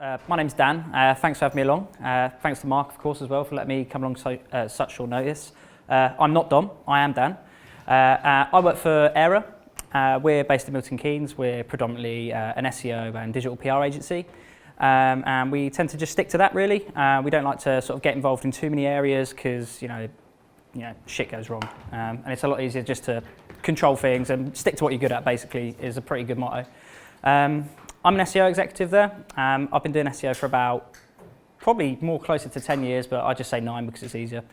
My name's Dan. Thanks for having me along. Thanks to Mark, of course, as well for letting me come along such short notice. I'm not Dom, I am Dan. I work for Era. We're based in Milton Keynes. We're predominantly an SEO and digital PR agency. And we tend to just stick to that, really. We don't like to sort of get involved in too many areas because, you know, shit goes wrong. And it's a lot easier just to control things and stick to what you're good at, basically, is a pretty good motto. I'm an SEO executive there. I've been doing SEO for about, probably more closer to 10 years, but I just say 9 because it's easier.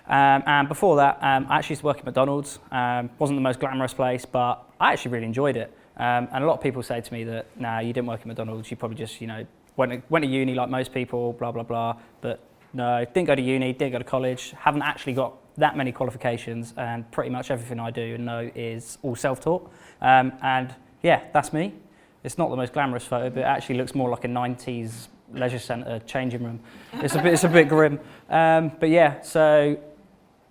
And before that, I actually used to work at McDonald's. Wasn't the most glamorous place, but I actually really enjoyed it. And a lot of people say to me that, nah, you didn't work at McDonald's, you probably just, went to uni like most people, blah, blah, blah. But no, didn't go to uni, didn't go to college, haven't actually got that many qualifications, and pretty much everything I do and know is all self-taught. And yeah, that's me. It's not the most glamorous photo, but it actually looks more like a 90s leisure centre changing room. It's a bit grim. But yeah, so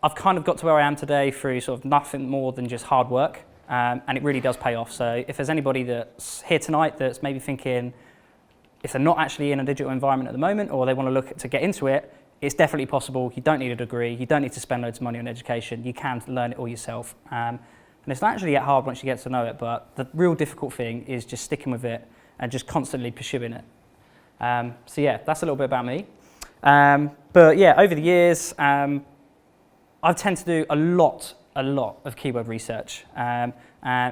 I've kind of got to where I am today through sort of nothing more than just hard work, and it really does pay off. So if there's anybody that's here tonight that's maybe thinking, if they're not actually in a digital environment at the moment, or they want to look to get into it, it's definitely possible. You don't need a degree. You don't need to spend loads of money on education. You can learn it all yourself. And it's not actually that hard once you get to know it, but the real difficult thing is just sticking with it and just constantly pursuing it. So yeah, that's a little bit about me. But yeah, over the years, I tend to do a lot of keyword research. And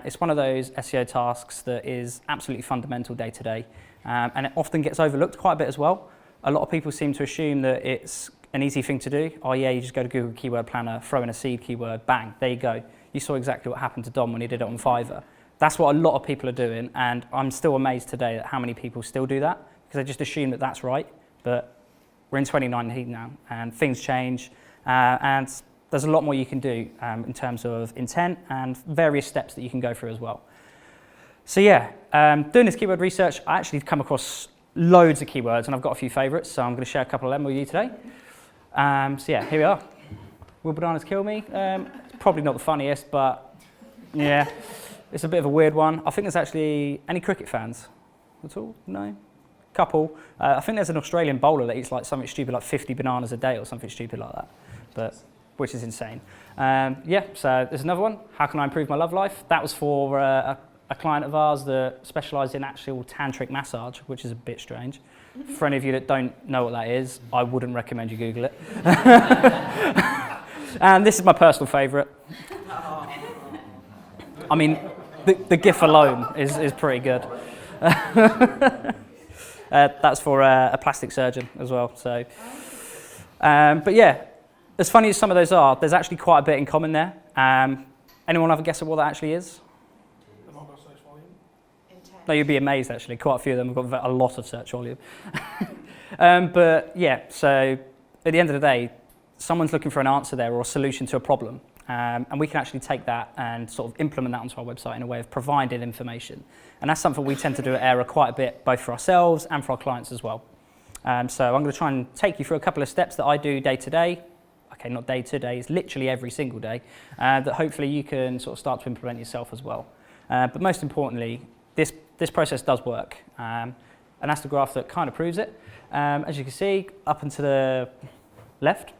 it's one of those SEO tasks that is absolutely fundamental day to day. And it often gets overlooked quite a bit as well. A lot of people seem to assume that it's an easy thing to do. Oh yeah, you just go to Google Keyword Planner, throw in a seed keyword, bang, there you go. You saw exactly what happened to Dom when he did it on Fiverr. That's what a lot of people are doing, and I'm still amazed today at how many people still do that, because they just assume that that's right. But we're in 2019 now, and things change, and there's a lot more you can do in terms of intent and various steps that you can go through as well. So yeah, doing this keyword research, I actually come across loads of keywords, and I've got a few favourites, so I'm going to share a couple of them with you today. So yeah, here we are. Will bananas kill me? Probably not the funniest, but yeah, it's a bit of a weird one. I think there's actually any cricket fans at all? No? Couple. I think there's an Australian bowler that eats like something stupid like 50 bananas a day or something stupid like that, but which is insane. Yeah, so there's another one. How can I improve my love life? That was for a client of ours that specialised in actual tantric massage, which is a bit strange. For any of you that don't know what that is, I wouldn't recommend you Google it. And this is my personal favourite. I mean, the GIF alone is pretty good. That's for a plastic surgeon as well. So, but yeah, as funny as some of those are, there's actually quite a bit in common there. Anyone have a guess at what that actually is? No, you'd be amazed actually. Quite a few of them have got a lot of search volume. But yeah, so at the end of the day, someone's looking for an answer there or a solution to a problem. And we can actually take that and sort of implement that onto our website in a way of providing information. And that's something we tend to do at Era quite a bit, both for ourselves and for our clients as well. So I'm going to try and take you through a couple of steps that I do day to day. Okay, not day to day, it's literally every single day, that hopefully you can sort of start to implement yourself as well. But most importantly, this process does work. And that's the graph that kind of proves it. As you can see, up and to the left.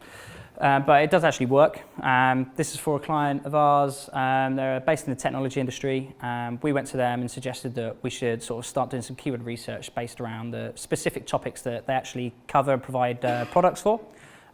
But it does actually work. This is for a client of ours. They're based in the technology industry. We went to them and suggested that we should sort of start doing some keyword research based around the specific topics that they actually cover and provide products for.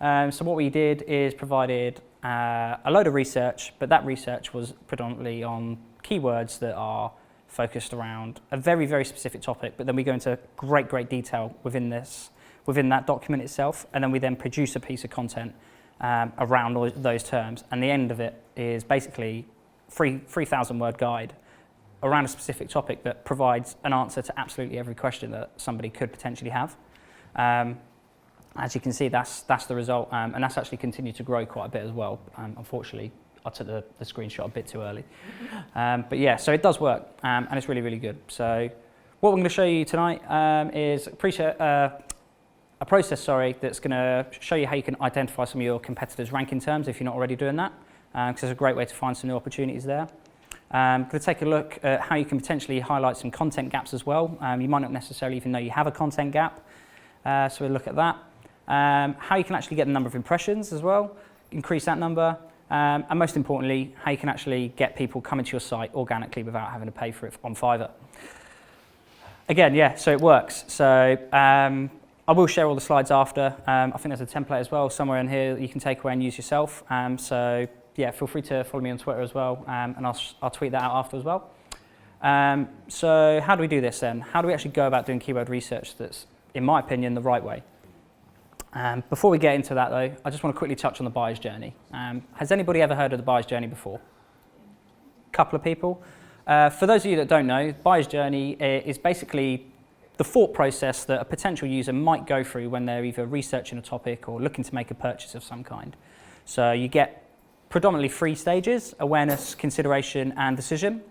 So what we did is provided a load of research, but that research was predominantly on keywords that are focused around a very, very specific topic, but then we go into great detail within that document itself, and then we then produce a piece of content around all those terms, and the end of it is basically 3,000 word guide around a specific topic that provides an answer to absolutely every question that somebody could potentially have. As you can see, that's the result, and that's actually continued to grow quite a bit as well. Unfortunately, I took the screenshot a bit too early. But yeah, so it does work, and it's really, really good. So what we're going to show you tonight is a process, that's going to show you how you can identify some of your competitors' ranking terms if you're not already doing that, because it's a great way to find some new opportunities there. Going to take a look at how you can potentially highlight some content gaps as well. You might not necessarily even know you have a content gap, So we'll look at that. How you can actually get the number of impressions as well, increase that number, and most importantly, how you can actually get people coming to your site organically without having to pay for it on Fiverr. Again, yeah, so it works. So I will share all the slides after. I think there's a template as well somewhere in here that you can take away and use yourself. So yeah, feel free to follow me on Twitter as well, and I'll tweet that out after as well. So how do we do this then? How do we actually go about doing keyword research that's, in my opinion, the right way? Before we get into that though, I just want to quickly touch on the buyer's journey. Has anybody ever heard of the buyer's journey before? A couple of people. For those of you that don't know, buyer's journey is basically the thought process that a potential user might go through when they're either researching a topic or looking to make a purchase of some kind. So you get predominantly 3 stages: awareness, consideration, and decision.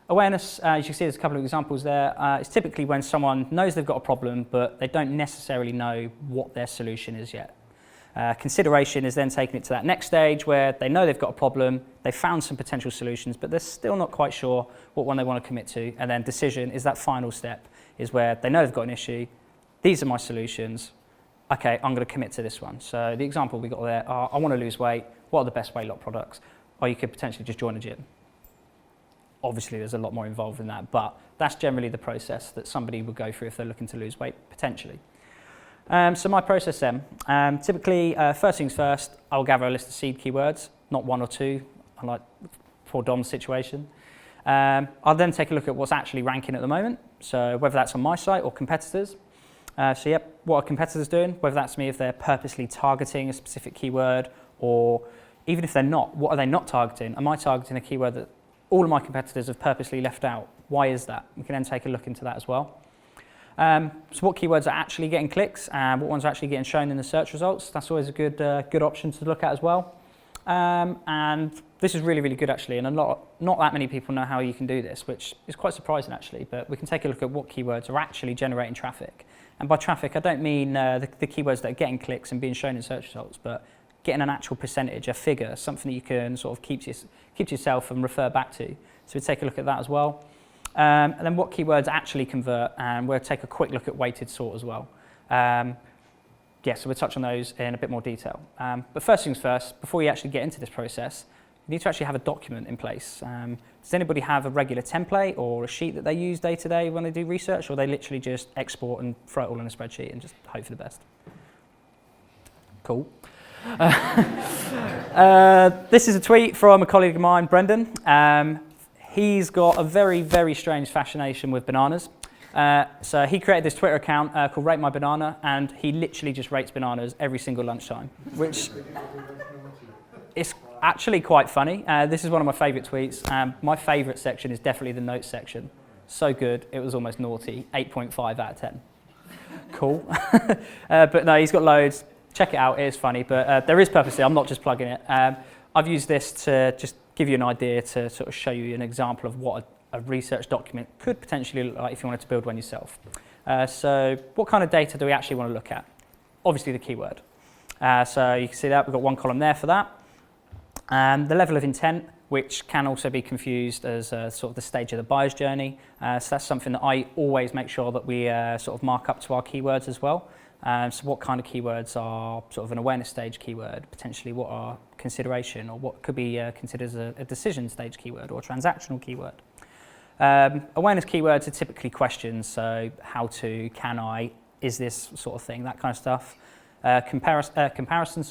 Awareness, as you can see, there's a couple of examples there. It's typically when someone knows they've got a problem, but they don't necessarily know what their solution is yet. Consideration is then taking it to that next stage where they know they've got a problem, they've found some potential solutions, but they're still not quite sure what one they want to commit to. And then decision is that final step, is where they know they've got an issue, these are my solutions, okay, I'm going to commit to this one. So the example we got there are, I want to lose weight, what are the best weight loss products? Or you could potentially just join a gym. Obviously there's a lot more involved in that, but that's generally the process that somebody would go through if they're looking to lose weight, potentially. So my process then, typically first things first, I'll gather a list of seed keywords, not 1 or 2, unlike poor Dom's situation. I'll then take a look at what's actually ranking at the moment, so whether that's on my site or competitors. So yep, what are competitors doing? Whether that's me if they're purposely targeting a specific keyword, or even if they're not, what are they not targeting? Am I targeting a keyword that all of my competitors have purposely left out? Why is that? We can then take a look into that as well. So what keywords are actually getting clicks and what ones are actually getting shown in the search results? That's always a good option to look at as well. And this is really, really good actually, and not that many people know how you can do this, which is quite surprising actually, but we can take a look at what keywords are actually generating traffic. And by traffic, I don't mean the keywords that are getting clicks and being shown in search results, but getting an actual percentage, a figure, something that you can sort of keep to yourself and refer back to. So we take a look at that as well. And then what keywords actually convert, and we'll take a quick look at weighted sort as well. Yeah, so we'll touch on those in a bit more detail. But first things first, before you actually get into this process, you need to actually have a document in place. Does anybody have a regular template or a sheet that they use day to day when they do research, or they literally just export and throw it all in a spreadsheet and just hope for the best? Cool. This is a tweet from a colleague of mine, Brendan. He's got a very, very strange fascination with bananas. So he created this Twitter account called Rate My Banana, and he literally just rates bananas every single lunchtime, which is actually quite funny. This is one of my favourite tweets. My favourite section is definitely the notes section. So good, it was almost naughty. 8.5 out of 10. Cool. But no, he's got loads. Check it out, it is funny, but there is purpose here. I'm not just plugging it. I've used this to just give you an idea to sort of show you an example of what a research document could potentially look like if you wanted to build one yourself. So what kind of data do we actually want to look at? Obviously the keyword. So you can see that we've got one column there for that. The level of intent, which can also be confused as sort of the stage of the buyer's journey. So that's something that I always make sure that we sort of mark up to our keywords as well. So what kind of keywords are sort of an awareness stage keyword, potentially what are consideration, or what could be considered as a decision stage keyword or transactional keyword. Awareness keywords are typically questions, so how to, can I, is this sort of thing, that kind of stuff. Comparison,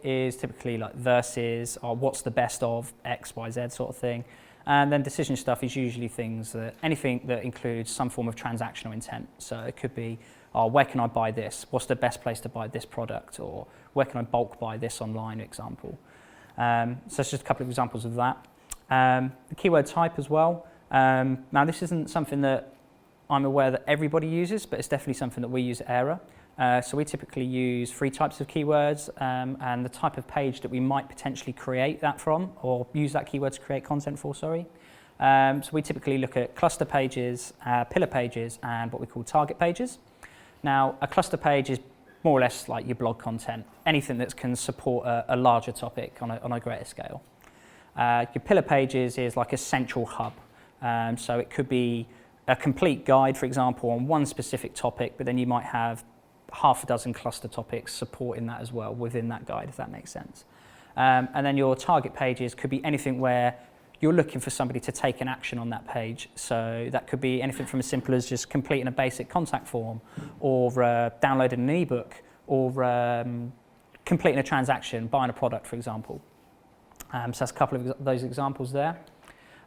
is typically like versus, or what's the best of X, Y, Z sort of thing. And then decision stuff is usually anything that includes some form of transactional intent. So it could be, where can I buy this? What's the best place to buy this product? Or where can I bulk buy this online, example? So that's just a couple of examples of that. The keyword type as well. Now this isn't something that I'm aware that everybody uses, but it's definitely something that we use at Era. So we typically use 3 types of keywords, and the type of page that we might potentially create that from, or use that keyword to create content for, So we typically look at cluster pages, pillar pages, and what we call target pages. Now, a cluster page is more or less like your blog content, anything that can support a larger topic on a greater scale. Your pillar pages is like a central hub. So it could be a complete guide, for example, on one specific topic, but then you might have half a dozen cluster topics supporting that as well within that guide, if that makes sense. And then your target pages could be anything where you're looking for somebody to take an action on that page. So that could be anything from as simple as just completing a basic contact form, or downloading an ebook, or completing a transaction, buying a product, for example. So that's a couple of those examples there.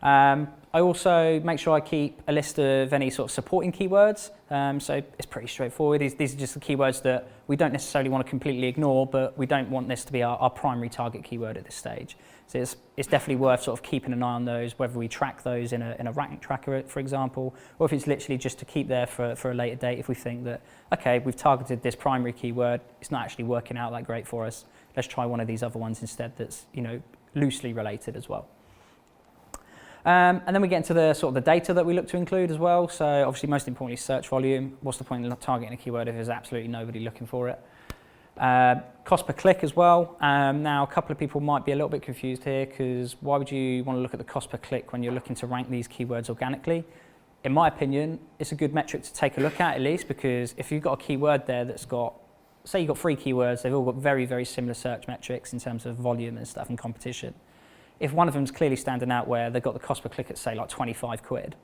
I also make sure I keep a list of any sort of supporting keywords. So it's pretty straightforward. These are just the keywords that we don't necessarily want to completely ignore, but we don't want this to be our primary target keyword at this stage. So it's definitely worth sort of keeping an eye on those, whether we track those in a rank tracker, for example, or if it's literally just to keep there for a later date if we think that, okay, we've targeted this primary keyword, it's not actually working out that great for us. Let's try one of these other ones instead that's, loosely related as well. And then we get into the sort of the data that we look to include as well. So obviously most importantly search volume. What's the point in targeting a keyword if there's absolutely nobody looking for it? Cost per click as well. Now a couple of people might be a little bit confused here, because why would you want to look at the cost per click when you're looking to rank these keywords organically? In my opinion, it's a good metric to take a look at least, because if you've got a keyword there that's got, say you've got 3 keywords, they've all got very, very similar search metrics in terms of volume and stuff and competition. If one of them's clearly standing out where they've got the cost per click at, say, like 25 quid,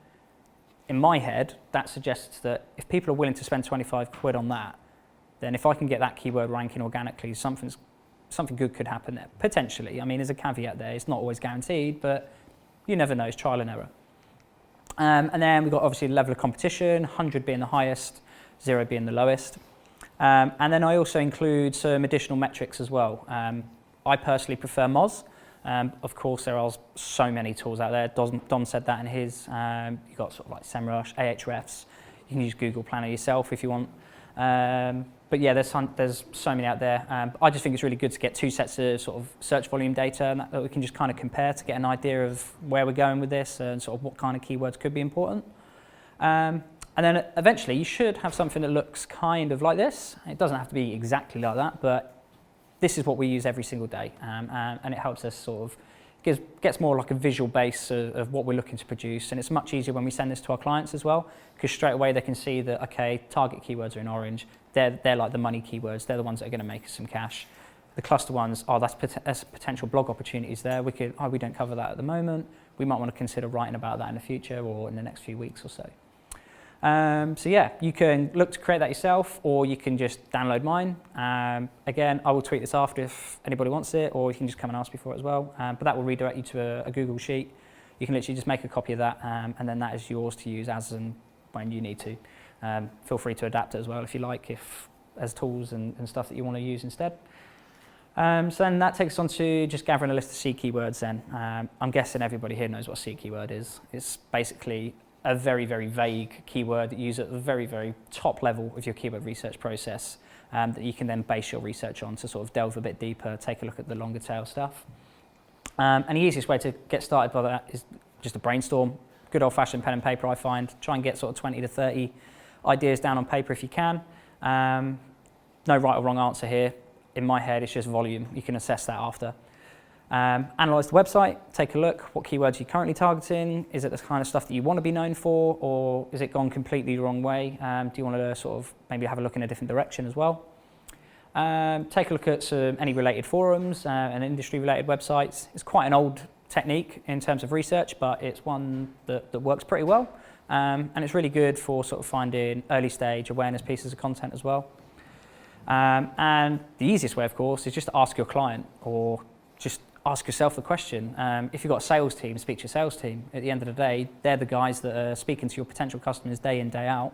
in my head, that suggests that if people are willing to spend 25 quid on that, then if I can get that keyword ranking organically, something good could happen there, potentially. I mean, there's a caveat there. It's not always guaranteed, but you never know. It's trial and error. And then we've got obviously the level of competition, 100 being the highest, 0 being the lowest. And then I also include some additional metrics as well. I personally prefer Moz. Of course, there are so many tools out there. Dom said that in his. You've got sort of like SEMrush, Ahrefs. You can use Google Planner yourself if you want. But yeah, there's so many out there. I just think it's really good to get 2 sets of sort of search volume data that we can just kind of compare to get an idea of where we're going with this and sort of what kind of keywords could be important. And then eventually you should have something that looks kind of like this. It doesn't have to be exactly like that, but this is what we use every single day, and it helps us sort of gets more like a visual base of what we're looking to produce, and it's much easier when we send this to our clients as well, because straight away they can see that, okay, target keywords are in orange, they're like the money keywords, they're the ones that are going to make us some cash. The cluster ones, that's potential blog opportunities there. We don't cover that at the moment, we might want to consider writing about that in the future or in the next few weeks or so. So yeah, you can look to create that yourself, or you can just download mine. Again, I will tweet this after if anybody wants it, or you can just come and ask me for it as well. But that will redirect you to a Google Sheet. You can literally just make a copy of that, and then that is yours to use as and when you need to. Feel free to adapt it as well if you like, if there's tools and stuff that you want to use instead. So then that takes us on to just gathering a list of seed keywords then. I'm guessing everybody here knows what a seed keyword is. It's basically a very, very vague keyword that you use at the very, very top level of your keyword research process, that you can then base your research on to sort of delve a bit deeper, take a look at the longer tail stuff. And the easiest way to get started by that is just a brainstorm. Good old-fashioned pen and paper, I find. Try and get sort of 20 to 30 ideas down on paper if you can. No right or wrong answer here. In my head, it's just volume. You can assess that after. Analyse the website, take a look, what keywords you're currently targeting, is it the kind of stuff that you want to be known for, or is it gone completely the wrong way? Do you want to sort of maybe have a look in a different direction as well? Take a look at any related forums and industry related websites. It's quite an old technique in terms of research, but it's one that works pretty well, and it's really good for sort of finding early stage awareness pieces of content as well. And the easiest way, of course, is just to ask your client, or just ask yourself the question. If you've got a sales team, speak to your sales team. At the end of the day, they're the guys that are speaking to your potential customers day in, day out.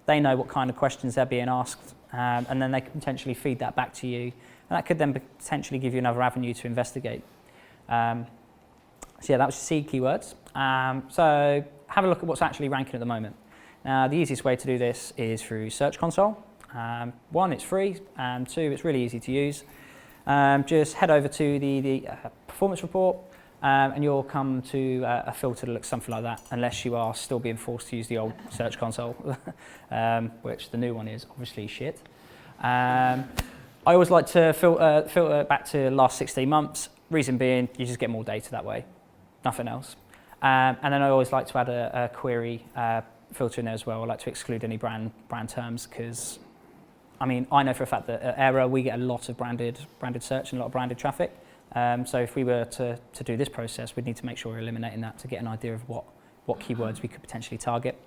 They know what kind of questions they're being asked, and then they can potentially feed that back to you. And that could then potentially give you another avenue to investigate. So yeah, that was seed keywords. So have a look at what's actually ranking at the moment. Now, the easiest way to do this is through Search Console. 1, it's free, and 2, it's really easy to use. Just head over to the performance report, and you'll come to a filter that looks something like that, unless you are still being forced to use the old Search Console, which the new one is obviously shit. I always like to filter back to the last 16 months, reason being you just get more data that way, nothing else. And then I always like to add a query filter in there as well. I like to exclude any brand terms, because I mean, I know for a fact that at Era we get a lot of branded search and a lot of branded traffic. So if we were to do this process, we'd need to make sure we're eliminating that to get an idea of what keywords we could potentially target.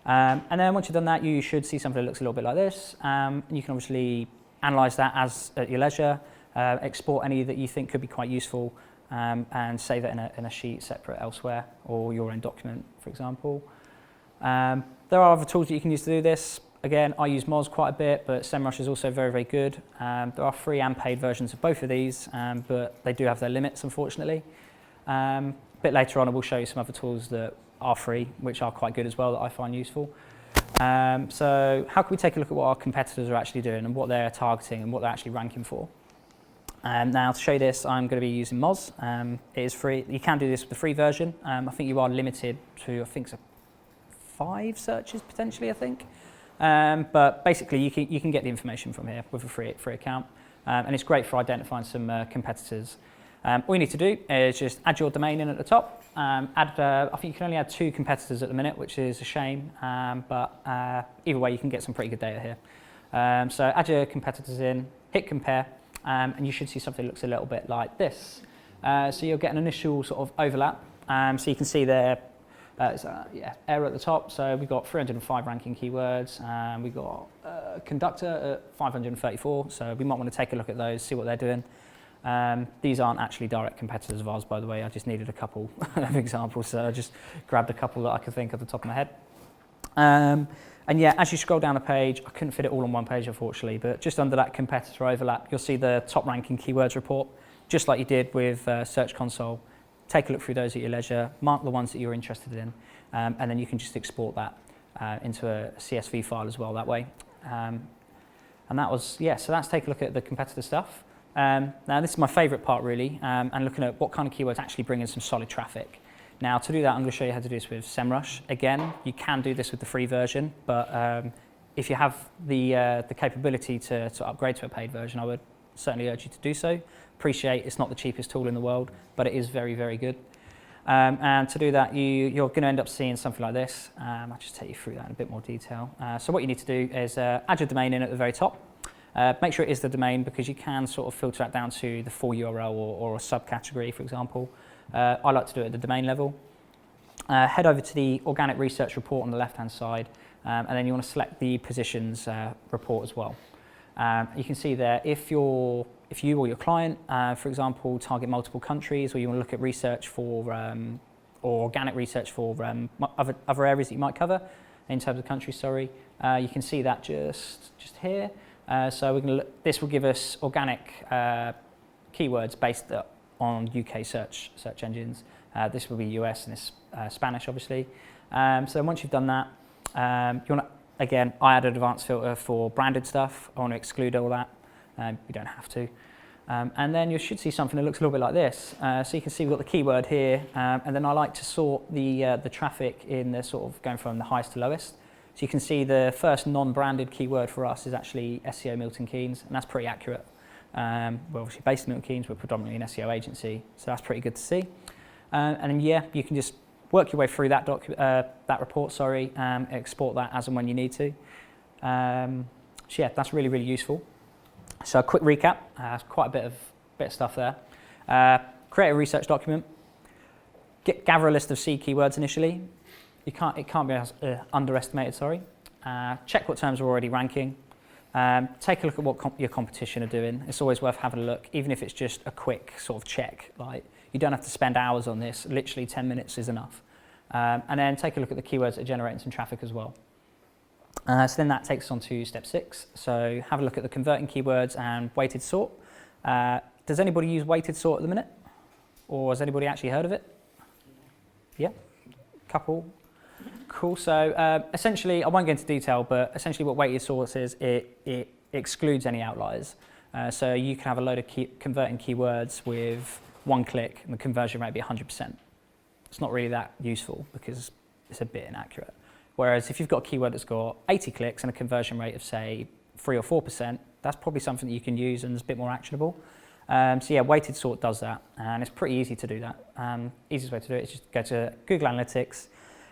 And then once you've done that, you should see something that looks a little bit like this. And you can obviously analyse that at your leisure, export any that you think could be quite useful, and save it in a sheet separate elsewhere, or your own document, for example. There are other tools that you can use to do this. Again, I use Moz quite a bit, but SEMrush is also very, very good. There are free and paid versions of both of these, but they do have their limits, unfortunately. A bit later on, I will show you some other tools that are free, which are quite good as well, that I find useful. So how can we take a look at what our competitors are actually doing and what they're targeting and what they're actually ranking for? Now, to show you this, I'm going to be using Moz. It is free. You can do this with the free version. I think you are limited to, I think, 5 searches potentially, I think. But basically, you can get the information from here with a free account, and it's great for identifying some competitors. All you need to do is just add your domain in at the top. I think you can only add 2 competitors at the minute, which is a shame, but either way, you can get some pretty good data here. So add your competitors in, hit compare, and you should see something that looks a little bit like this. So you'll get an initial sort of overlap. So you can see there. Error at the top, so we've got 305 ranking keywords, and we've got conductor at 534, so we might want to take a look at those, see what they're doing. These aren't actually direct competitors of ours, by the way. I just needed a couple of examples, so I just grabbed a couple that I could think of at the top of my head. And yeah, as you scroll down the page, I couldn't fit it all on one page, unfortunately, but just under that competitor overlap, you'll see the top ranking keywords report, just like you did with Search Console. Take a look through those at your leisure, mark the ones that you're interested in, and then you can just export that into a CSV file as well that way. And that was, so that's take a look at the competitor stuff. Now this is my favourite part really, and looking at what kind of keywords actually bring in some solid traffic. Now to do that, I'm going to show you how to do this with SEMrush. Again, you can do this with the free version, but if you have the capability to upgrade to a paid version, I would certainly urge you to do so. Appreciate it's not the cheapest tool in the world, but it is very, very good. And to do that, you're going to end up seeing something like this. I'll just take you through that in a bit more detail. So what you need to do is add your domain in at the very top. Make sure it is the domain, because you can sort of filter that down to the full URL or a subcategory, for example. I like to do it at the domain level. Head over to the organic research report on the left-hand side, and then you want to select the positions report as well. You can see there, if you or your client, for example, target multiple countries, or you want to look at research for, or organic research for other areas that you might cover in terms of countries, you can see that just here. So we're going to this will give us organic keywords based on UK search engines. This will be US and this Spanish, obviously. So once you've done that, you want to, again, I added an advanced filter for branded stuff. I want to exclude all that. You don't have to. And then you should see something that looks a little bit like this. So you can see we've got the keyword here, and then I like to sort the traffic in the sort of going from the highest to lowest. So you can see the first non-branded keyword for us is actually SEO Milton Keynes, and that's pretty accurate. We're obviously based in Milton Keynes, we're predominantly an SEO agency, so that's pretty good to see. And then you can just work your way through that report, export that as and when you need to. So yeah, that's really, really useful. So a quick recap, quite a bit of stuff there. Create a research document. Gather a list of seed keywords initially. It can't be underestimated, Check what terms are already ranking. Take a look at what your competition are doing. It's always worth having a look, even if it's just a quick sort of check. Like, you don't have to spend hours on this. Literally 10 minutes is enough. And then take a look at the keywords that are generating some traffic as well. So then that takes us on to step 6. So have a look at the converting keywords and weighted sort. Does anybody use weighted sort at the minute? Or has anybody actually heard of it? Yeah? Couple? Cool. So essentially, I won't go into detail, but essentially what weighted sort is, it excludes any outliers. So you can have a load of converting keywords with one click and the conversion rate be 100%. It's not really that useful because it's a bit inaccurate. Whereas if you've got a keyword that's got 80 clicks and a conversion rate of, say, 3 or 4%, that's probably something that you can use and is a bit more actionable. So yeah, weighted sort does that, and it's pretty easy to do that. Easiest way to do it is just go to Google Analytics,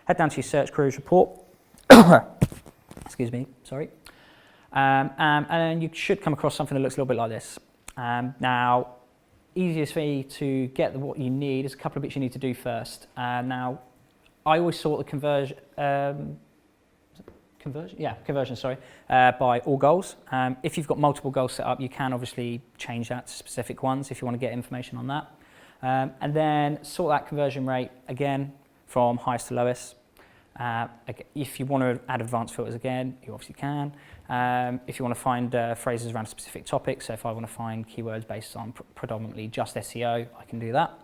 head down to your search queries report. Excuse me, sorry. And then you should come across something that looks a little bit like this. Now, easiest way to get what you need is a couple of bits you need to do first. Now, I always sort the conversion, by all goals. If you've got multiple goals set up, you can obviously change that to specific ones if you want to get information on that. And then sort that conversion rate again from highest to lowest. If you want to add advanced filters again, you obviously can. If you want to find phrases around a specific topic, so if I want to find keywords based on predominantly just SEO, I can do that.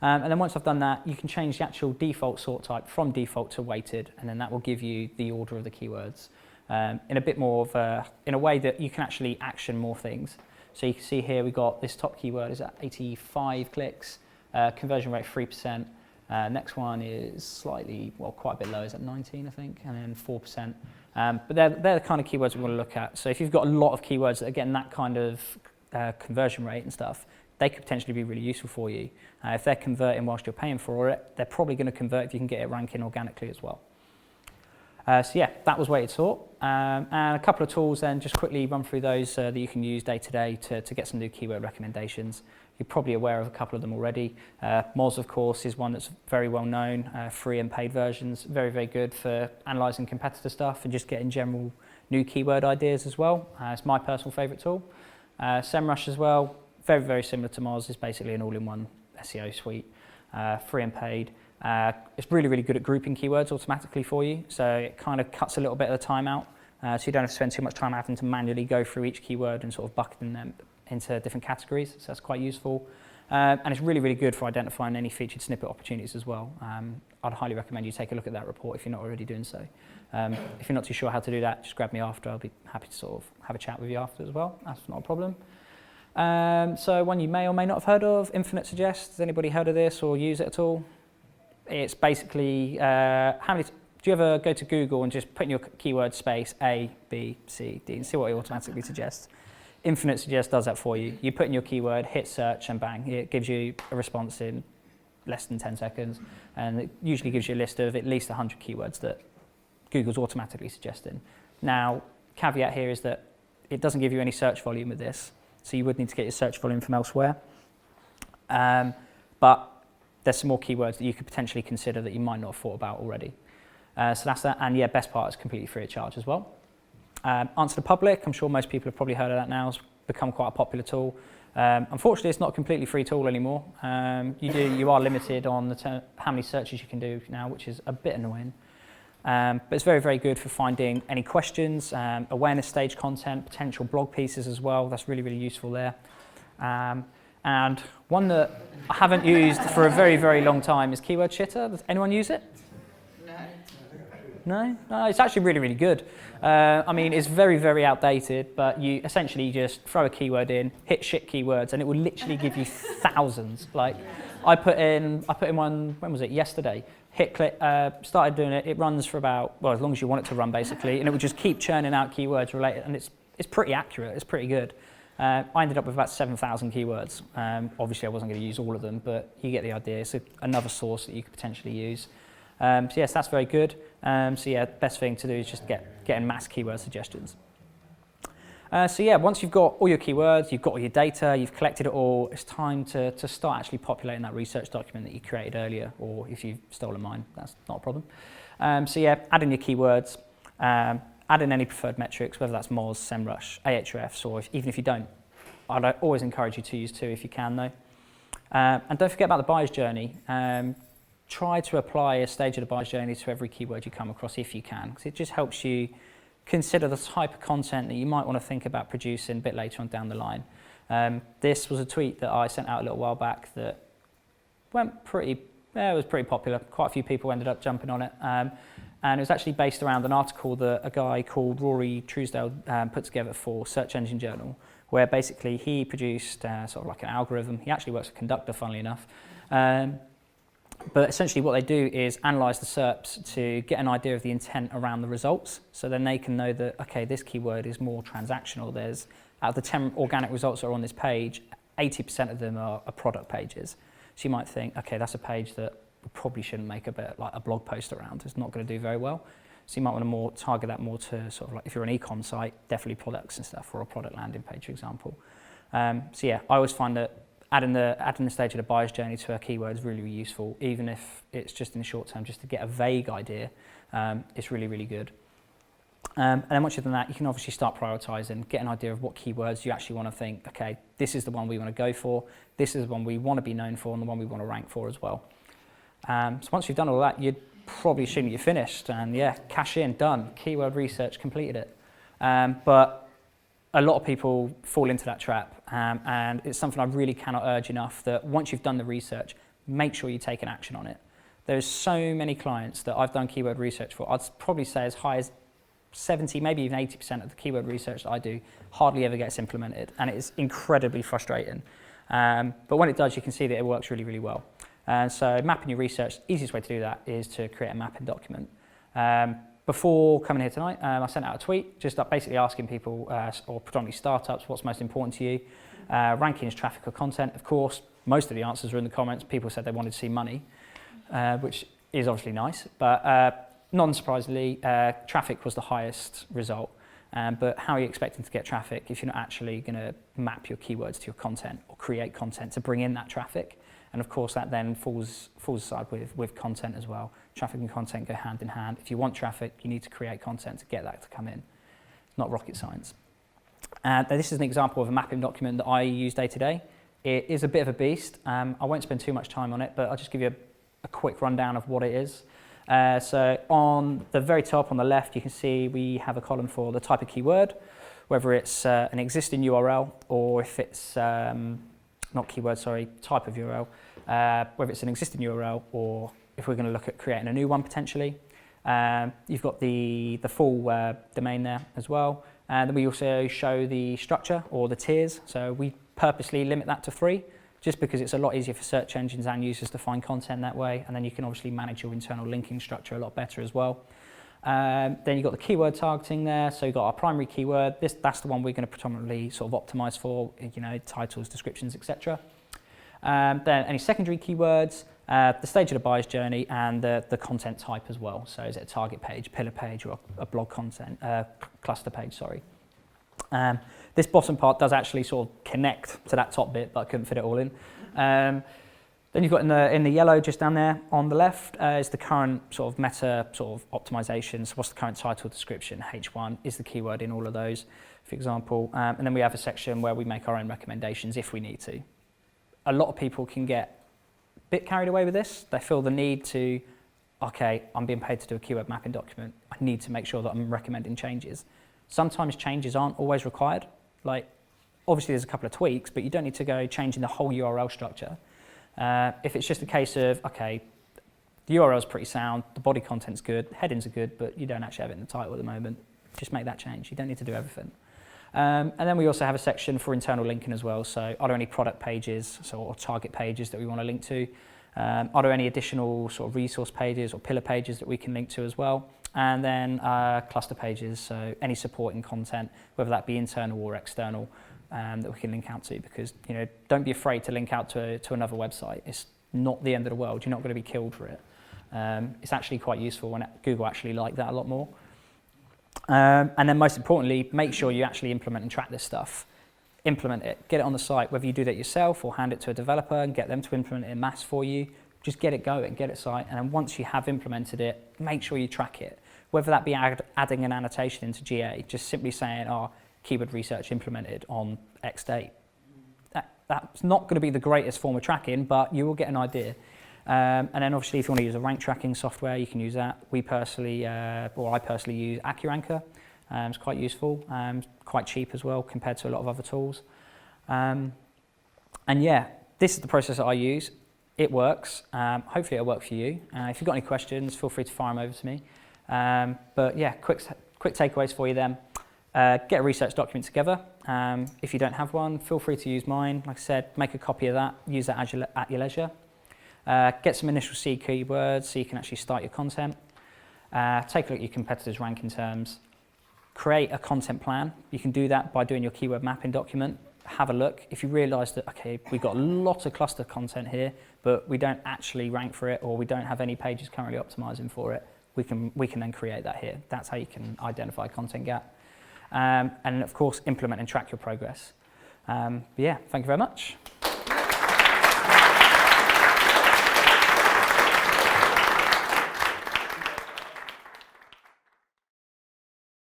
And then once I've done that, you can change the actual default sort type from default to weighted, and then that will give you the order of the keywords in a bit more of in a way that you can actually action more things. So you can see here we've got this top keyword is at 85 clicks, conversion rate 3%. Next one is slightly, quite a bit lower, is at 19, I think, and then 4%. But they're the kind of keywords we want to look at. So if you've got a lot of keywords that are getting that kind of conversion rate and stuff, they could potentially be really useful for you. If they're converting whilst you're paying for it, they're probably going to convert if you can get it ranking organically as well. So yeah, that was weighted sort. And a couple of tools then, just quickly run through those that you can use day to day to get some new keyword recommendations. You're probably aware of a couple of them already. Moz, of course, is one that's very well known, free and paid versions, very, very good for analysing competitor stuff and just getting general new keyword ideas as well. It's my personal favourite tool. SEMrush as well, very, very similar to Moz, is basically an all-in-one SEO suite, free and paid. It's really, really good at grouping keywords automatically for you, so it kind of cuts a little bit of the time out, so you don't have to spend too much time having to manually go through each keyword and sort of bucketing them into different categories, so that's quite useful. And it's really, really good for identifying any featured snippet opportunities as well. I'd highly recommend you take a look at that report if you're not already doing so. If you're not too sure how to do that, just grab me after. I'll be happy to sort of have a chat with you after as well. That's not a problem. So one you may or may not have heard of, Infinite Suggest. Has anybody heard of this or use it at all? It's basically, do you ever go to Google and just put in your keyword space A, B, C, D and see what it automatically suggests? Infinite Suggest does that for you. You put in your keyword, hit search and bang, it gives you a response in less than 10 seconds. And it usually gives you a list of at least 100 keywords that Google's automatically suggesting. Now, caveat here is that it doesn't give you any search volume with this. So you would need to get your search volume from elsewhere. But there's some more keywords that you could potentially consider that you might not have thought about already. So that's that. And yeah, best part is completely free of charge as well. Answer the Public, I'm sure most people have probably heard of that now. It's become quite a popular tool. Unfortunately, it's not a completely free tool anymore. You are limited on how many searches you can do now, which is a bit annoying. But it's very, very good for finding any questions, awareness stage content, potential blog pieces as well. That's really, really useful there. And one that I haven't used for a very, very long time is Keyword Shitter. Does anyone use it? No? No, it's actually really, really good. I mean, it's very, very outdated, but you essentially just throw a keyword in, hit shit keywords, and it will literally give you thousands. Like, I put in one, when was it? Yesterday. Hit click, started doing it. It runs for about, well, as long as you want it to run, basically, and it will just keep churning out keywords related, and it's pretty accurate. It's pretty good. I ended up with about 7,000 keywords. Obviously, I wasn't going to use all of them, but you get the idea. It's another source that you could potentially use. So yes, that's very good. So yeah, best thing to do is just getting mass keyword suggestions. So yeah, once you've got all your keywords, you've got all your data, you've collected it all, it's time to start actually populating that research document that you created earlier, or if you've stolen mine, that's not a problem. So yeah, add in your keywords, add in any preferred metrics, whether that's Moz, SEMrush, Ahrefs, or even if you don't. I'd always encourage you to use two if you can though. And don't forget about the buyer's journey. Try to apply a stage of the buyer's journey to every keyword you come across if you can, because it just helps you consider the type of content that you might want to think about producing a bit later on down the line. This was a tweet that I sent out a little while back that it was pretty popular. Quite a few people ended up jumping on it. And it was actually based around an article that a guy called Rory Truesdale put together for Search Engine Journal, where basically he produced sort of like an algorithm. He actually works for Conductor, funnily enough. But essentially what they do is analyse the SERPs to get an idea of the intent around the results. So then they can know that, okay, this keyword is more transactional. Out of the 10 organic results that are on this page, 80% of them are product pages. So you might think, okay, that's a page that we probably shouldn't make a blog post around. It's not going to do very well. So you might want to more target that more to sort of like, if you're an e-com site, definitely products and stuff, or a product landing page, for example. So yeah, I always find that adding the stage of the buyer's journey to a keyword is really, really useful, even if it's just in the short term, just to get a vague idea. It's really, really good. And then once you've done that, you can obviously start prioritising, get an idea of what keywords you actually want to think, okay, this is the one we want to go for, this is the one we want to be known for, and the one we want to rank for as well. So once you've done all that, you'd probably assume that you're finished, and yeah, cash in, done, keyword research, completed it. But a lot of people fall into that trap, and it's something I really cannot urge enough, that once you've done the research, make sure you take an action on it. There's so many clients that I've done keyword research for. I'd probably say as high as 70, maybe even 80% of the keyword research that I do hardly ever gets implemented, and it is incredibly frustrating. But when it does, you can see that it works really, really well. So mapping your research, easiest way to do that is to create a mapping document. Before coming here tonight, I sent out a tweet just basically asking people, or predominantly startups, what's most important to you. Rankings, traffic or content. Of course, most of the answers were in the comments. People said they wanted to see money, which is obviously nice, but non-surprisingly, traffic was the highest result. But how are you expecting to get traffic if you're not actually going to map your keywords to your content or create content to bring in that traffic? And of course, that then falls aside with content as well. Traffic and content go hand in hand. If you want traffic, you need to create content to get that to come in. It's not rocket science. This is an example of a mapping document that I use day to day. It is a bit of a beast. I won't spend too much time on it, but I'll just give you a quick rundown of what it is. So on the very top on the left, you can see we have a column for the type of keyword, whether it's an existing URL or if it's, not keyword, sorry, type of URL, whether it's an existing URL or if we're going to look at creating a new one potentially. You've got the full domain there as well. Then we also show the structure or the tiers. So we purposely limit that to 3. Just because it's a lot easier for search engines and users to find content that way, and then you can obviously manage your internal linking structure a lot better as well. Then you've got the keyword targeting there, so you've got our primary keyword. That's the one we're going to predominantly sort of optimize for, titles, descriptions, etc. Then any secondary keywords, the stage of the buyer's journey, and the content type as well. So is it a target page, pillar page, or a blog content, cluster page, sorry. This bottom part does actually sort of connect to that top bit, but I couldn't fit it all in. Then you've got in the yellow just down there on the left is the current sort of meta sort of optimization. So what's the current title, description, H1 is the keyword in all of those, for example. And then we have a section where we make our own recommendations if we need to. A lot of people can get a bit carried away with this. They feel the need to, okay, I'm being paid to do a keyword mapping document. I need to make sure that I'm recommending changes. Sometimes changes aren't always required. Like, obviously there's a couple of tweaks, but you don't need to go changing the whole URL structure. If it's just a case of, okay, the URL is pretty sound, the body content's good, headings are good, but you don't actually have it in the title at the moment, just make that change. You don't need to do everything. And then we also have a section for internal linking as well. So are there any product pages or target pages that we want to link to? Are there any additional sort of resource pages or pillar pages that we can link to as well? And then cluster pages, so any supporting content, whether that be internal or external, that we can link out to, because don't be afraid to link out to another website. It's not the end of the world. You're not going to be killed for it. It's actually quite useful when Google actually like that a lot more. And then most importantly, make sure you actually implement and track this stuff. Implement it, get it on the site, whether you do that yourself or hand it to a developer and get them to implement it en masse for you. Just get it going, get it site, and then once you have implemented it, make sure you track it. Whether that be adding an annotation into GA, just simply saying, keyword research implemented on X date. That's not going to be the greatest form of tracking, but you will get an idea. And then obviously if you want to use a rank tracking software, you can use that. I personally use AccuRanker. It's quite useful, quite cheap as well compared to a lot of other tools. And yeah, this is the process that I use. It works. Hopefully it'll work for you. If you've got any questions, feel free to fire them over to me. But yeah, quick takeaways for you then. Get a research document together. If you don't have one, feel free to use mine. Like I said, make a copy of that, use that at your leisure. Get some initial seed keywords so you can actually start your content. Take a look at your competitors' ranking terms. Create a content plan. You can do that by doing your keyword mapping document. Have a look. If you realise that, okay, we've got a lot of cluster content here, but we don't actually rank for it or we don't have any pages currently optimising for it, we can then create that here. That's how you can identify a content gap. And of course, implement and track your progress. But yeah, thank you very much.